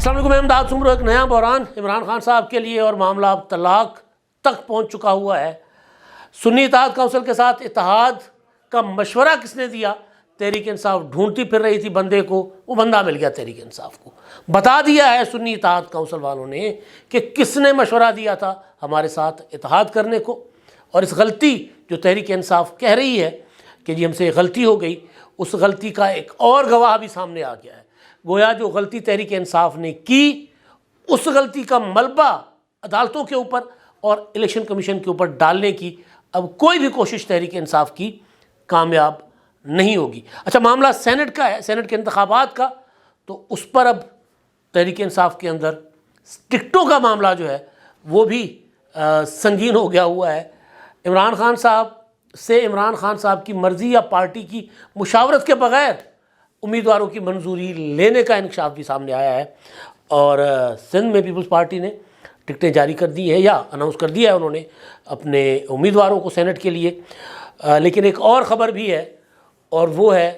السلام علیکم، میں امداد سمرو۔ ایک نیا بحران عمران خان صاحب کے لیے اور معاملہ اب طلاق تک پہنچ چکا ہوا ہے۔ سنی اتحاد کونسل کے ساتھ اتحاد کا مشورہ کس نے دیا؟ تحریک انصاف ڈھونڈتی پھر رہی تھی بندے کو، وہ بندہ مل گیا تحریک انصاف کو۔ بتا دیا ہے سنی اتحاد کونسل والوں نے کہ کس نے مشورہ دیا تھا ہمارے ساتھ اتحاد کرنے کو، اور اس غلطی جو تحریک انصاف کہہ رہی ہے کہ جی ہم سے غلطی ہو گئی، اس غلطی کا ایک اور گواہ بھی سامنے آ گیا ہے۔ گویا جو غلطی تحریک انصاف نے کی، اس غلطی کا ملبہ عدالتوں کے اوپر اور الیکشن کمیشن کے اوپر ڈالنے کی اب کوئی بھی کوشش تحریک انصاف کی کامیاب نہیں ہوگی۔ اچھا، معاملہ سینٹ کا ہے، سینٹ کے انتخابات کا، تو اس پر اب تحریک انصاف کے اندر ٹکٹوں کا معاملہ جو ہے وہ بھی سنگین ہو گیا ہوا ہے۔ عمران خان صاحب سے عمران خان صاحب کی مرضی یا پارٹی کی مشاورت کے بغیر امیدواروں کی منظوری لینے کا انکشاف بھی سامنے آیا ہے، اور سندھ میں پیپلز پارٹی نے ٹکٹیں جاری کر دی ہیں یا اناؤنس کر دیا ہے انہوں نے اپنے امیدواروں کو سینٹ کے لیے۔ لیکن ایک اور خبر بھی ہے، اور وہ ہے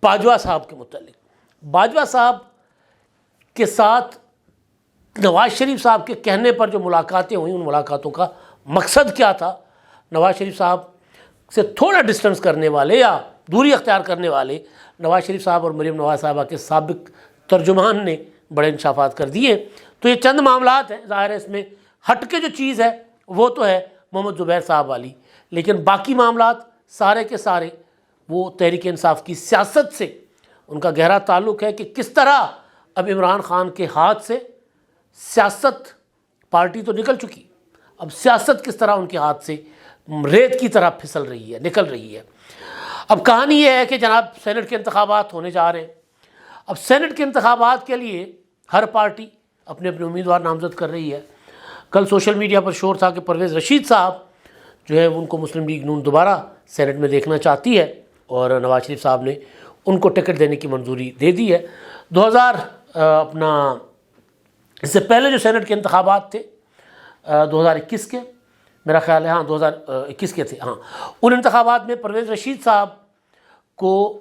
باجوہ صاحب کے متعلق۔ باجوہ صاحب کے ساتھ نواز شریف صاحب کے کہنے پر جو ملاقاتیں ہوئیں، ان ملاقاتوں کا مقصد کیا تھا؟ نواز شریف صاحب سے تھوڑا ڈسٹنس کرنے والے یا دوری اختیار کرنے والے نواز شریف صاحب اور مریم نواز صاحبہ کے سابق ترجمان نے بڑے انکشافات کر دیے۔ تو یہ چند معاملات ہیں، ظاہر ہے اس میں ہٹ کے جو چیز ہے وہ تو ہے محمد زبیر صاحب والی، لیکن باقی معاملات سارے کے سارے وہ تحریک انصاف کی سیاست سے ان کا گہرا تعلق ہے کہ کس طرح اب عمران خان کے ہاتھ سے سیاست، پارٹی تو نکل چکی، اب سیاست کس طرح ان کے ہاتھ سے ریت کی طرح پھسل رہی ہے، نکل رہی ہے۔ اب کہانی یہ ہے کہ جناب سینٹ کے انتخابات ہونے جا رہے ہیں۔ اب سینٹ کے انتخابات کے لیے ہر پارٹی اپنے اپنے امیدوار نامزد کر رہی ہے۔ کل سوشل میڈیا پر شور تھا کہ پرویز رشید صاحب جو ہے ان کو مسلم لیگ نون دوبارہ سینٹ میں دیکھنا چاہتی ہے، اور نواز شریف صاحب نے ان کو ٹکٹ دینے کی منظوری دے دی ہے۔ اس سے پہلے جو سینٹ کے انتخابات تھے 2021 کے، میرا خیال ہے 2021 کے تھے، ان انتخابات میں پرویز رشید صاحب کو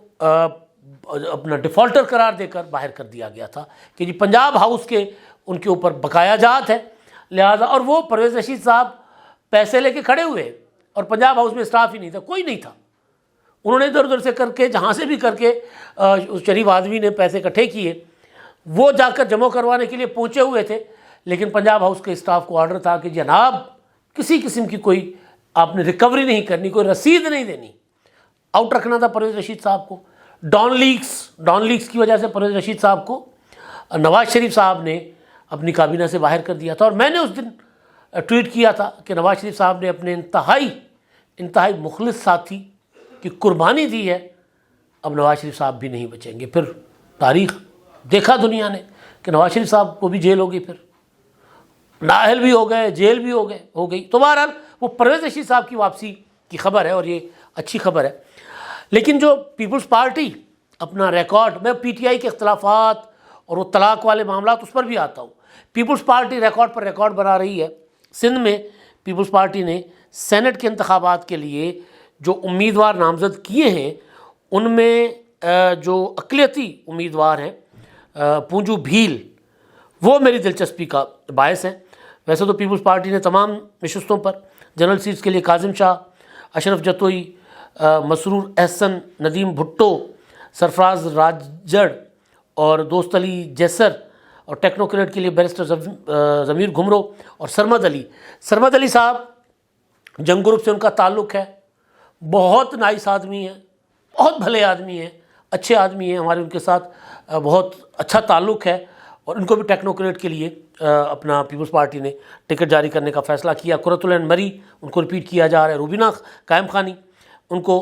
اپنا ڈیفالٹر قرار دے کر باہر کر دیا گیا تھا کہ جی پنجاب ہاؤس کے ان کے اوپر بقایا جات ہے، لہذا، اور وہ پرویز رشید صاحب پیسے لے کے کھڑے ہوئے اور پنجاب ہاؤس میں سٹاف ہی نہیں تھا، کوئی نہیں تھا۔ انہوں نے ادھر ادھر سے کر کے، جہاں سے بھی کر کے اس شریف آدمی نے پیسے اکٹھے کیے، وہ جا کر جمع کروانے کے لیے پہنچے ہوئے تھے، لیکن پنجاب ہاؤس کے اسٹاف کو آرڈر تھا کہ جناب کسی قسم کی کوئی آپ نے ریکوری نہیں کرنی، کوئی رسید نہیں دینی، آؤٹ رکھنا تھا پرویز رشید صاحب کو۔ ڈان لیکس کی وجہ سے پرویز رشید صاحب کو نواز شریف صاحب نے اپنی کابینہ سے باہر کر دیا تھا، اور میں نے اس دن ٹویٹ کیا تھا کہ نواز شریف صاحب نے اپنے انتہائی مخلص ساتھی کی قربانی دی ہے، اب نواز شریف صاحب بھی نہیں بچیں گے۔ پھر تاریخ دیکھا دنیا نے کہ نواز شریف صاحب کو بھی جیل ہو گئی، پھر نااہل بھی ہو گئے، جیل بھی ہو گئی۔ تو بہرحال وہ پرویز رشید صاحب کی واپسی کی خبر ہے، اور یہ اچھی خبر ہے۔ لیکن جو پیپلز پارٹی اپنا ریکارڈ، میں پی ٹی آئی کے اختلافات اور وہ طلاق والے معاملات اس پر بھی آتا ہوں، پیپلز پارٹی ریکارڈ پر ریکارڈ بنا رہی ہے۔ سندھ میں پیپلز پارٹی نے سینٹ کے انتخابات کے لیے جو امیدوار نامزد کیے ہیں، ان میں جو اقلیتی امیدوار ہیں پونجو بھیل، وہ میری دلچسپی کا باعث ہیں۔ ویسے تو پیپلز پارٹی نے تمام نشستوں پر جنرل سیٹس کے لیے کاظم شاہ، اشرف جتوئی، مسرور احسن، ندیم بھٹو، سرفراز راجڑ اور دوست علی جیسر، اور ٹیکنوکریٹ کے لیے بیرسٹر ضمیر گھمرو اور سرمد علی صاحب، جنگ گروپ سے ان کا تعلق ہے، بہت نائس آدمی ہیں، بہت بھلے آدمی ہیں، اچھے آدمی ہیں، ہمارے ان کے ساتھ بہت اچھا تعلق ہے، اور ان کو بھی ٹیکنوکریٹ کے لیے اپنا پیپلز پارٹی نے ٹکٹ جاری کرنے کا فیصلہ کیا۔ قرۃ العین مری، ان کو ریپیٹ کیا جا رہا ہے۔ روبینہ قائم خانی، ان کو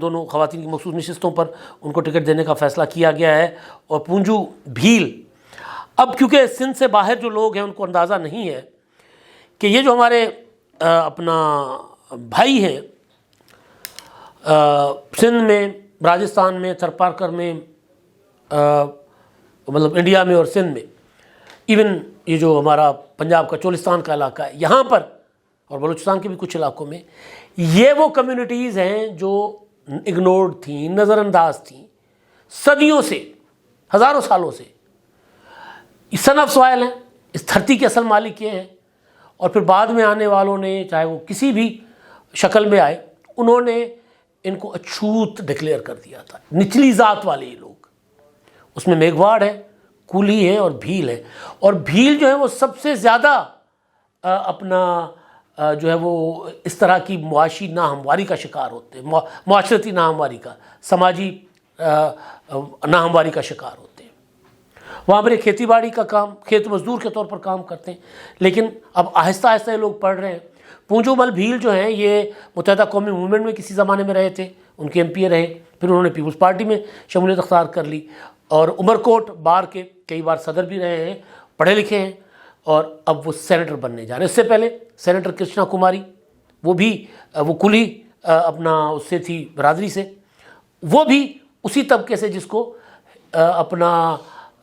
دونوں خواتین کی مخصوص نشستوں پر ان کو ٹکٹ دینے کا فیصلہ کیا گیا ہے۔ اور پونجو بھیل، اب کیونکہ سندھ سے باہر جو لوگ ہیں ان کو اندازہ نہیں ہے کہ یہ جو ہمارے اپنا بھائی ہیں سندھ میں، راجستھان میں، تھرپارکر میں، مطلب انڈیا میں اور سندھ میں، ایون یہ جو ہمارا پنجاب کا چولستان کا علاقہ ہے، یہاں پر، اور بلوچستان کے بھی کچھ علاقوں میں، یہ وہ کمیونٹیز ہیں جو اگنورڈ تھیں، نظر انداز تھیں صدیوں سے، ہزاروں سالوں سے۔ سن آف سوائل ہیں، اس دھرتی کے اصل مالک یہ ہیں، اور پھر بعد میں آنے والوں نے چاہے وہ کسی بھی شکل میں آئے، انہوں نے ان کو اچھوت ڈکلیئر کر دیا تھا، نچلی ذات والے یہ لوگ۔ اس میں میگھواڑ ہے، کولی ہے اور بھیل ہے، اور بھیل جو ہے وہ سب سے زیادہ اپنا جو ہے وہ اس طرح کی معاشی ناہمواری کا شکار ہوتے ہیں، معاشرتی ناہمواری کا، سماجی ناہمواری کا شکار ہوتے ہیں۔ وہاں پر کھیتی باڑی کا کام، کھیت مزدور کے طور پر کام کرتے ہیں، لیکن اب آہستہ آہستہ یہ لوگ پڑھ رہے ہیں۔ پونجو مل بھیل جو ہیں یہ متحدہ قومی موومنٹ میں کسی زمانے میں رہے تھے، ان کے MP رہے، پھر انہوں نے پیپلز پارٹی میں شمولیت اختیار کر لی، اور عمر کوٹ بار کے کئی بار صدر بھی رہے ہیں، پڑھے لکھے ہیں، اور اب وہ سینیٹر بننے جا رہے ہیں۔ اس سے پہلے سینیٹر کرشنا کماری، وہ بھی وہ کلی اپنا اس سے تھی، برادری سے، وہ بھی اسی طبقے سے جس کو اپنا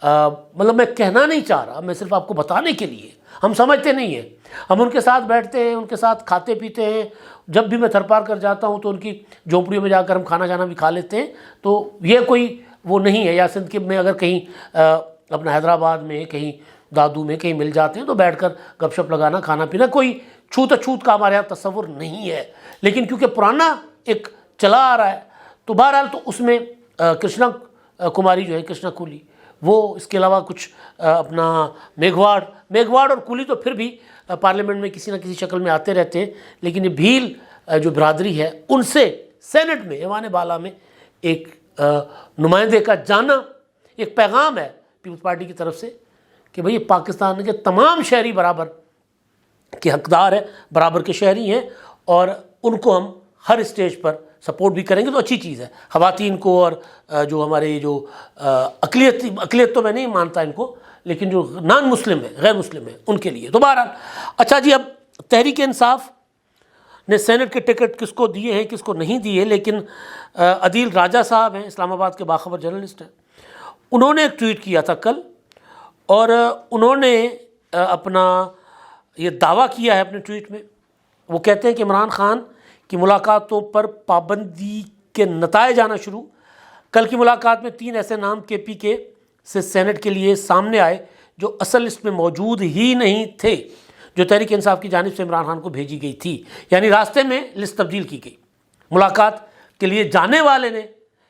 مطلب میں کہنا نہیں چاہ رہا، میں صرف آپ کو بتانے کے لیے، ہم سمجھتے نہیں ہیں، ہم ان کے ساتھ بیٹھتے ہیں، ان کے ساتھ کھاتے پیتے ہیں، جب بھی میں تھرپار کر جاتا ہوں تو ان کی جھونپڑیوں میں جا کر ہم کھانا جانا بھی کھا لیتے ہیں، تو یہ کوئی وہ نہیں ہے، یا سندھ کے میں اگر کہیں اپنا حیدرآباد میں کہیں دادو میں کہیں مل جاتے ہیں تو بیٹھ کر گپ شپ لگانا، کھانا پینا، کوئی چھوت اچھوت کا ہمارے یہاں تصور نہیں ہے، لیکن کیونکہ پرانا ایک چلا آ رہا ہے تو بہرحال تو اس میں کرشنا کماری جو ہے، کرشنا کولی، وہ اس کے علاوہ کچھ اپنا میگھواڑ اور کولی تو پھر بھی پارلیمنٹ میں کسی نہ کسی شکل میں آتے رہتے ہیں، لیکن یہ بھیل جو برادری ہے ان سے سینٹ میں، ایوان بالا میں ایک نمائندے کا جانا ایک پیغام ہے پیپلز پارٹی کی طرف سے کہ بھئی پاکستان کے تمام شہری برابر کے حقدار ہیں، برابر کے شہری ہیں، اور ان کو ہم ہر اسٹیج پر سپورٹ بھی کریں گے تو اچھی چیز ہے۔ خواتین کو اور جو ہمارے جو اقلیت تو میں نہیں مانتا ان کو، لیکن جو نان مسلم ہیں، غیر مسلم ہیں، ان کے لیے تو بہرحال۔ اچھا جی، اب تحریک انصاف نے سینٹ کے ٹکٹ کس کو دیے ہیں، کس کو نہیں دیے، لیکن عدیل راجہ صاحب ہیں، اسلام آباد کے باخبر جرنلسٹ ہیں، انہوں نے ایک ٹویٹ کیا تھا کل، اور انہوں نے اپنا یہ دعویٰ کیا ہے اپنے ٹویٹ میں، وہ کہتے ہیں کہ عمران خان کی ملاقاتوں پر پابندی کے نتائج آنا شروع۔ کل کی ملاقات میں 3 ایسے نام KPK سے سینٹ کے لیے سامنے آئے جو اصل لسٹ میں موجود ہی نہیں تھے، جو تحریک انصاف کی جانب سے عمران خان کو بھیجی گئی تھی، یعنی راستے میں لسٹ تبدیل کی گئی۔ ملاقات کے لیے جانے والے نے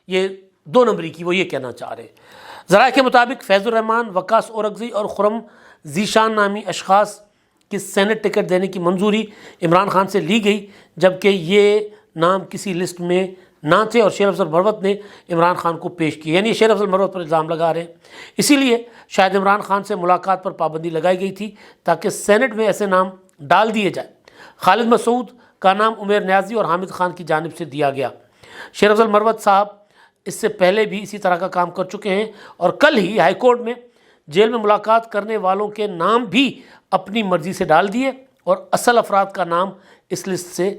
یہ 2 نمبری کی، وہ یہ کہنا چاہ رہے ہیں۔ ذرائع کے مطابق فیض الرحمان، وقاص اورگزئی اور خرم ذیشان نامی اشخاص کی سینٹ ٹکٹ دینے کی منظوری عمران خان سے لی گئی، جبکہ یہ نام کسی لسٹ میں نہ تھے، اور شیر افضل مروت نے عمران خان کو پیش کیا، یعنی شیر افضل مروت پر الزام لگا رہے ہیں۔ اسی لیے شاید عمران خان سے ملاقات پر پابندی لگائی گئی تھی تاکہ سینٹ میں ایسے نام ڈال دیے جائیں۔ خالد مسعود کا نام عمیر نیازی اور حامد خان کی جانب سے دیا گیا۔ شیر افضل مروت صاحب اس سے پہلے بھی اسی طرح کا کام کر چکے ہیں، اور کل ہی ہائی کورٹ میں جیل میں ملاقات کرنے والوں کے نام بھی اپنی مرضی سے ڈال دیے، اور اصل افراد کا نام اس لسٹ سے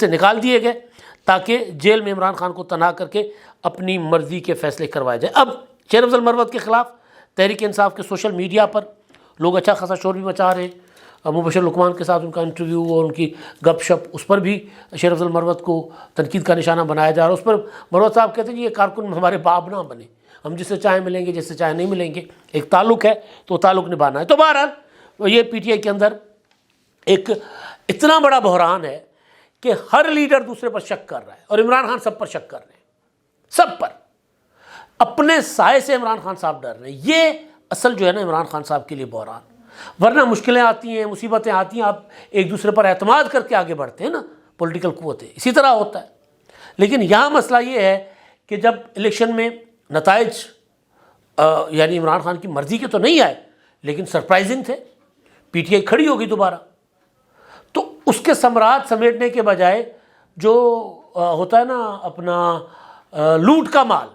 نکال دیے گئے تاکہ جیل میں عمران خان کو تنہا کر کے اپنی مرضی کے فیصلے کروائے جائیں۔ اب شیر افضل مروت کے خلاف تحریک انصاف کے سوشل میڈیا پر لوگ اچھا خاصا شور بھی مچا رہے ہیں۔ مبشر لقمان کے ساتھ ان کا انٹرویو اور ان کی گپ شپ، اس پر بھی شیر افضل مروت کو تنقید کا نشانہ بنایا جا رہا ہے۔ اس پر مروت صاحب کہتے ہیں کہ یہ کارکن ہمارے باپ نہ بنے، ہم جس سے چاہے ملیں گے، جس سے چاہے نہیں ملیں گے، ایک تعلق ہے تو تعلق نبھانا ہے۔ تو بہرحال یہ PTI کے اندر ایک اتنا بڑا بحران ہے کہ ہر لیڈر دوسرے پر شک کر رہا ہے، اور عمران خان سب پر شک کر رہے ہیں، سب پر، اپنے سائے سے عمران خان صاحب ڈر رہے ہیں۔ یہ اصل جو ہے نا عمران خان صاحب کے لیے بحران، ورنہ مشکلیں آتی ہیں، مصیبتیں آتی ہیں، آپ ایک دوسرے پر اعتماد کر کے آگے بڑھتے ہیں نا، پولیٹیکل قوتیں اسی طرح ہوتا ہے۔ لیکن یہاں مسئلہ یہ ہے کہ جب الیکشن میں نتائج یعنی عمران خان کی مرضی کے تو نہیں آئے، لیکن سرپرائزنگ تھے، PTI کھڑی ہوگی دوبارہ، تو اس کے ثمرات سمیٹنے کے بجائے جو ہوتا ہے نا اپنا لوٹ کا مال،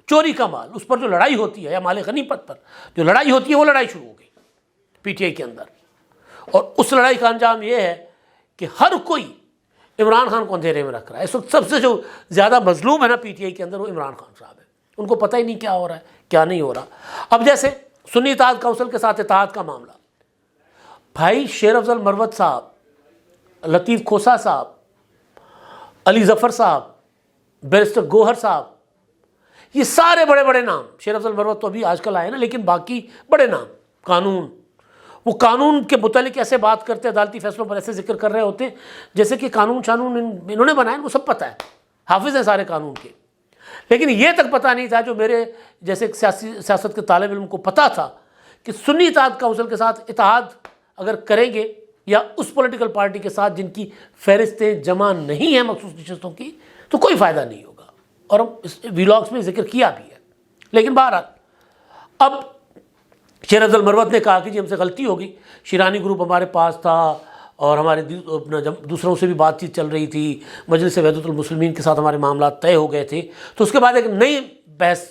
چوری کا مال، اس پر جو لڑائی ہوتی ہے، یا مال غنیمت پر جو لڑائی ہوتی ہے، وہ لڑائی شروع ہو گئی PTI کے اندر، اور اس لڑائی کا انجام یہ ہے کہ ہر کوئی عمران خان کو اندھیرے میں رکھ رہا ہے۔ اس وقت سب سے جو زیادہ مظلوم ہے نا PTI کے اندر، وہ عمران خان صاحب ہے، ان کو پتہ ہی نہیں کیا ہو رہا ہے، کیا نہیں ہو رہا۔ اب جیسے سنی اتحاد کونسل کے ساتھ اتحاد کا معاملہ، بھائی شیر افضل مروت صاحب، لطیف کھوسا صاحب، علی ظفر صاحب، بیرسٹر گوہر صاحب، یہ سارے بڑے بڑے نام، شیر افضل مروت تو ابھی آج کل آئے نا، لیکن باقی بڑے نام، قانون، وہ قانون کے متعلق ایسے بات کرتے، عدالتی فیصلوں پر ایسے ذکر کر رہے ہوتے ہیں جیسے کہ قانون انہوں نے بنائے، وہ سب پتہ ہے، حافظ ہیں سارے قانون کے، لیکن یہ تک پتہ نہیں تھا جو میرے جیسے ایک سیاست کے طالب علم کو پتہ تھا کہ سنی اتحاد کونسل کے ساتھ اتحاد اگر کریں گے یا اس پولیٹیکل پارٹی کے ساتھ جن کی فہرستیں جمع نہیں ہیں مخصوص نشستوں کی، تو کوئی فائدہ نہیں ہوگا، اور ہم اس ویلاگس میں ذکر کیا بھی ہے۔ لیکن بہرحال اب شیر افضل مروت نے کہا کہ جی ہم سے غلطی ہوگی، شیرانی گروپ ہمارے پاس تھا اور ہمارے دوسروں سے بھی بات چیت چل رہی تھی، مجلس وحدت المسلمین کے ساتھ ہمارے معاملات طے ہو گئے تھے، تو اس کے بعد ایک نئی بحث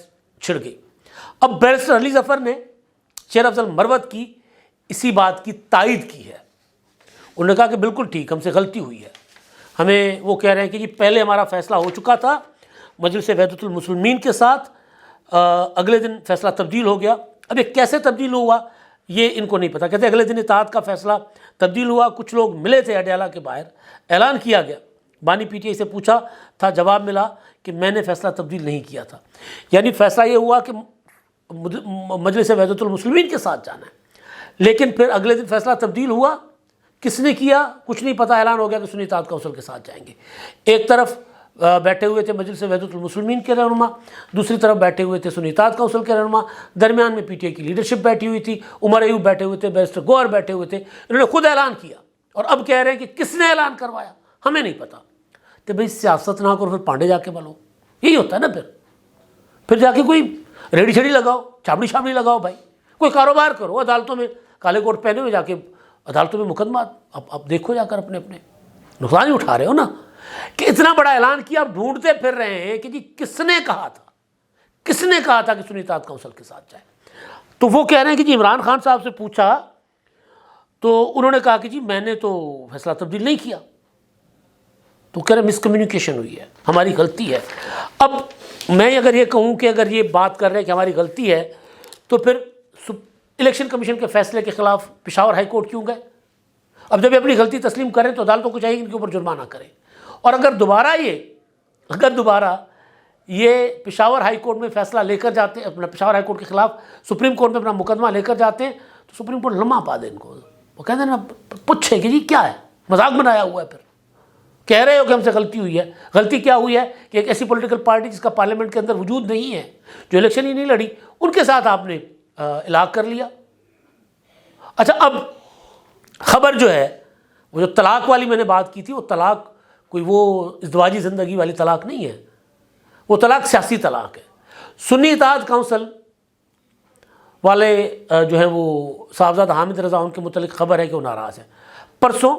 چھڑ گئی۔ اب بیرسٹر علی ظفر نے شیر افضل مروت کی اسی بات کی تائید کی ہے، انہوں نے کہا کہ بالکل ٹھیک، ہم سے غلطی ہوئی ہے، ہمیں وہ کہہ رہے ہیں کہ جی پہلے ہمارا فیصلہ ہو چکا تھا مجلس وحدت المسلمین کے ساتھ، اگلے دن فیصلہ تبدیل ہو گیا، اب یہ کیسے تبدیل ہوا یہ ان کو نہیں پتا، کہتے ہیں اگلے دن اتحاد کا فیصلہ تبدیل ہوا، کچھ لوگ ملے تھے اڈیالہ کے باہر، اعلان کیا گیا، بانی پی ٹی آئی سے پوچھا تھا، جواب ملا کہ میں نے فیصلہ تبدیل نہیں کیا تھا، یعنی فیصلہ یہ ہوا کہ مجلس وحدت المسلمین کے ساتھ جانا ہے، لیکن پھر اگلے دن فیصلہ تبدیل ہوا، کس نے کیا کچھ نہیں پتا، اعلان ہو گیا کہ سنی اتحاد کونسل کے ساتھ جائیں گے۔ ایک طرف بیٹھے ہوئے تھے مجلس وحدت المسلمین کے رہنما، دوسری طرف بیٹھے ہوئے تھے سنی اتحاد کونسل کے رہنما، درمیان میں پی ٹی آئی کی لیڈرشپ بیٹھی ہوئی تھی، عمر ایوب بیٹھے ہوئے تھے، بیرسٹر گوہر بیٹھے ہوئے تھے، انہوں نے خود اعلان کیا، اور اب کہہ رہے ہیں کہ کس نے اعلان کروایا ہمیں نہیں پتا، کہ بھئی سیاست نہ کرو پھر پانڈے جا کے بلو، یہی ہوتا ہے نا، پھر جا کے کوئی ریڑھی چھڑی لگاؤ، چھابڑی چھابڑی لگاؤ، بھائی کوئی کاروبار کرو، عدالتوں میں کالے کوٹ پہنے ہوئے جا کے عدالتوں میں مقدمات، اب دیکھو جا کر اپنے نقصان ہی اٹھا رہے ہو نا، کہ اتنا بڑا اعلان کیا، اب ڈھونڈتے پھر رہے ہیں کہ جی کس نے کہا تھا کہ سنی اتحاد کونسل کے ساتھ جائے، تو وہ کہہ رہے ہیں کہ جی عمران خان صاحب سے پوچھا تو انہوں نے کہا کہ جی میں نے تو فیصلہ تبدیل نہیں کیا، تو کہہ رہے مس کمیونیکیشن ہوئی ہے، ہماری غلطی ہے۔ اب میں اگر یہ کہوں کہ اگر یہ بات کر رہے ہیں کہ ہماری غلطی ہے، تو پھر الیکشن کمیشن کے فیصلے کے خلاف پشاور ہائی کورٹ کیوں گئے؟ اب جب یہ اپنی غلطی تسلیم کریں تو عدالتوں کو چاہیے ان کے اوپر جرمانہ کریں، اور اگر دوبارہ یہ پشاور ہائی کورٹ میں فیصلہ لے کر جاتے ہیں، اپنا پشاور ہائی کورٹ کے خلاف سپریم کورٹ میں اپنا مقدمہ لے کر جاتے ہیں، تو سپریم کورٹ لمحہ پا دے ان کو، وہ کہتے ہیں نا پوچھے کہ جی کیا ہے، مذاق بنایا ہوا ہے، پھر کہہ رہے ہو کہ ہم سے غلطی ہوئی ہے، غلطی کیا ہوئی ہے کہ ایک ایسی پولیٹیکل پارٹی جس کا پارلیمنٹ کے اندر وجود نہیں ہے، جو الیکشن ہی نہیں لڑی، ان کے ساتھ آپ نے الحاق کر لیا۔ اچھا، اب خبر جو ہے وہ جو طلاق والی میں نے بات کی تھی، وہ طلاق کوئی وہ ازدواجی زندگی والی طلاق نہیں ہے، وہ طلاق سیاسی طلاق ہے۔ سنی اتحاد کونسل والے جو ہیں وہ صاحبزادہ حامد رضا، ان کے متعلق خبر ہے کہ وہ ناراض ہیں۔ پرسوں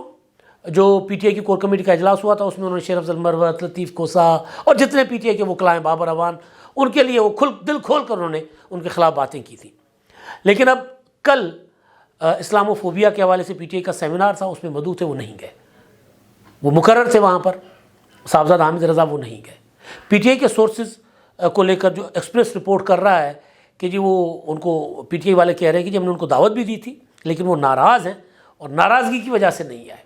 جو پی ٹی آئی کی کور کمیٹی کا اجلاس ہوا تھا، اس میں انہوں نے شیر افضل مروت، لطیف کوسا اور جتنے پی ٹی آئی کے وکلاء ہیں، بابر اعوان، ان کے لیے وہ دل کھول کر انہوں نے ان کے خلاف باتیں کی تھیں۔ لیکن اب کل اسلامو فوبیا کے حوالے سے پی ٹی آئی کا سیمینار تھا، اس میں مدعو تھے، وہ نہیں گئے، وہ مقرر تھے وہاں پر، صاحبزادہ حامد رضا وہ نہیں گئے۔ پی ٹی آئی کے سورسز کو لے کر جو ایکسپریس رپورٹ کر رہا ہے کہ جی وہ ان کو پی ٹی آئی والے کہہ رہے ہیں کہ جی ہم نے ان کو دعوت بھی دی تھی، لیکن وہ ناراض ہیں اور ناراضگی کی وجہ سے نہیں آئے۔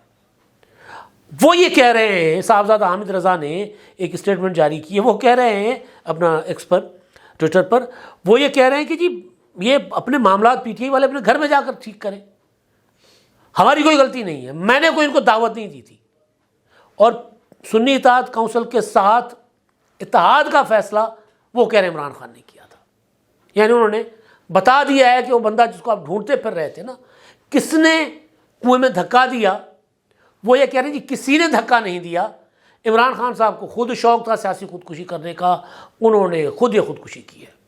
وہ یہ کہہ رہے ہیں، صاحبزادہ حامد رضا نے ایک اسٹیٹمنٹ جاری کی ہے، وہ کہہ رہے ہیں اپنا ایکس پر، ٹویٹر پر، وہ یہ کہہ رہے ہیں کہ جی یہ اپنے معاملات پی ٹی آئی والے اپنے گھر میں جا کر ٹھیک کریں، ہماری کوئی غلطی نہیں ہے، میں نے کوئی ان کو دعوت نہیں دی تھی، اور سنی اتحاد کونسل کے ساتھ اتحاد کا فیصلہ وہ کہہ رہے ہیں عمران خان نے کیا تھا، یعنی انہوں نے بتا دیا ہے کہ وہ بندہ جس کو آپ ڈھونڈتے پھر رہے تھے نا، کس نے کنویں میں دھکا دیا، وہ یہ کہہ رہے ہیں کہ کسی نے دھکا نہیں دیا، عمران خان صاحب کو خود شوق تھا سیاسی خودکشی کرنے کا، انہوں نے خود یہ خودکشی کی ہے،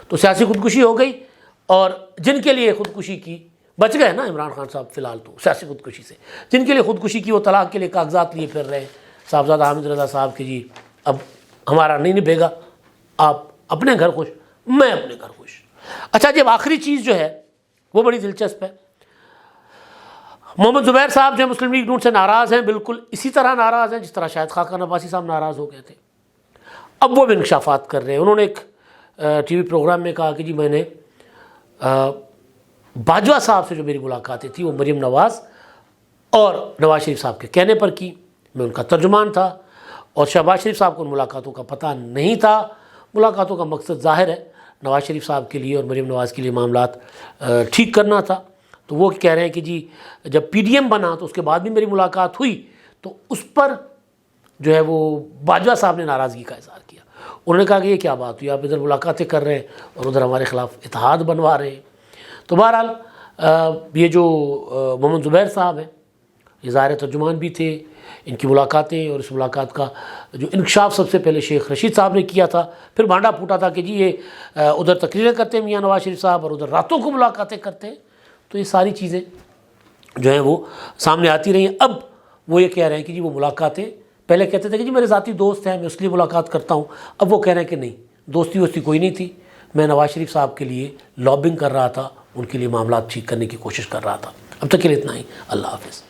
تو سیاسی خودکشی ہو گئی، اور جن کے لیے خودکشی کی بچ گئے نا عمران خان صاحب فی الحال تو سیاسی خودکشی سے، جن کے لیے خودکشی کی وہ طلاق کے لیے کاغذات لیے پھر رہے ہیں صاحبزادہ حامد رضا صاحب کہ جی اب ہمارا نہیں نبھے گا، آپ اپنے گھر خوش، میں اپنے گھر خوش۔ اچھا جی، اب آخری چیز جو ہے وہ بڑی دلچسپ ہے، محمد زبیر صاحب جو مسلم لیگ نون سے ناراض ہیں، بالکل اسی طرح ناراض ہیں جس طرح شاہد خاقان عباسی صاحب ناراض ہو گئے تھے۔ اب وہ بھی انکشافات کر رہے ہیں، انہوں نے ایک ٹی وی پروگرام میں کہا کہ جی میں نے باجوہ صاحب سے جو میری ملاقاتیں تھیں وہ مریم نواز اور نواز شریف صاحب کے کہنے پر کی، میں ان کا ترجمان تھا، اور شہباز شریف صاحب کو ان ملاقاتوں کا پتہ نہیں تھا، ملاقاتوں کا مقصد ظاہر ہے نواز شریف صاحب کے لیے اور مریم نواز کے لیے معاملات ٹھیک کرنا تھا. تو وہ کہہ رہے ہیں کہ جی جب پی ڈی ایم بنا تو اس کے بعد بھی میری ملاقات ہوئی تو اس پر جو ہے وہ باجوہ صاحب نے ناراضگی کا اظہار کیا. انہوں نے کہا کہ یہ کیا بات ہوئی، آپ ادھر ملاقاتیں کر رہے ہیں اور ادھر ہمارے خلاف اتحاد بنوا رہے ہیں. تو بہرحال یہ جو محمد زبیر صاحب ہیں یہ ظاہر ترجمان بھی تھے، ان کی ملاقاتیں اور اس ملاقات کا جو انکشاف سب سے پہلے شیخ رشید صاحب نے کیا تھا، پھر بھانڈا پھوٹا تھا کہ جی یہ ادھر تقریریں کرتے ہیں میاں نواز شریف صاحب اور ادھر راتوں کو ملاقاتیں کرتے ہیں. تو یہ ساری چیزیں جو ہیں وہ سامنے آتی رہی ہیں. اب وہ یہ کہہ رہے ہیں کہ جی وہ ملاقاتیں پہلے کہتے تھے کہ جی میرے ذاتی دوست ہیں میں اس لیے ملاقات کرتا ہوں، اب وہ کہہ رہے ہیں کہ نہیں، دوستی ووستی کوئی نہیں تھی، میں نواز شریف صاحب کے لیے لابنگ کر رہا تھا، ان کے لیے معاملات ٹھیک کرنے کی کوشش کر رہا تھا. اب تک کے لیے اتنا ہی. اللہ حافظ.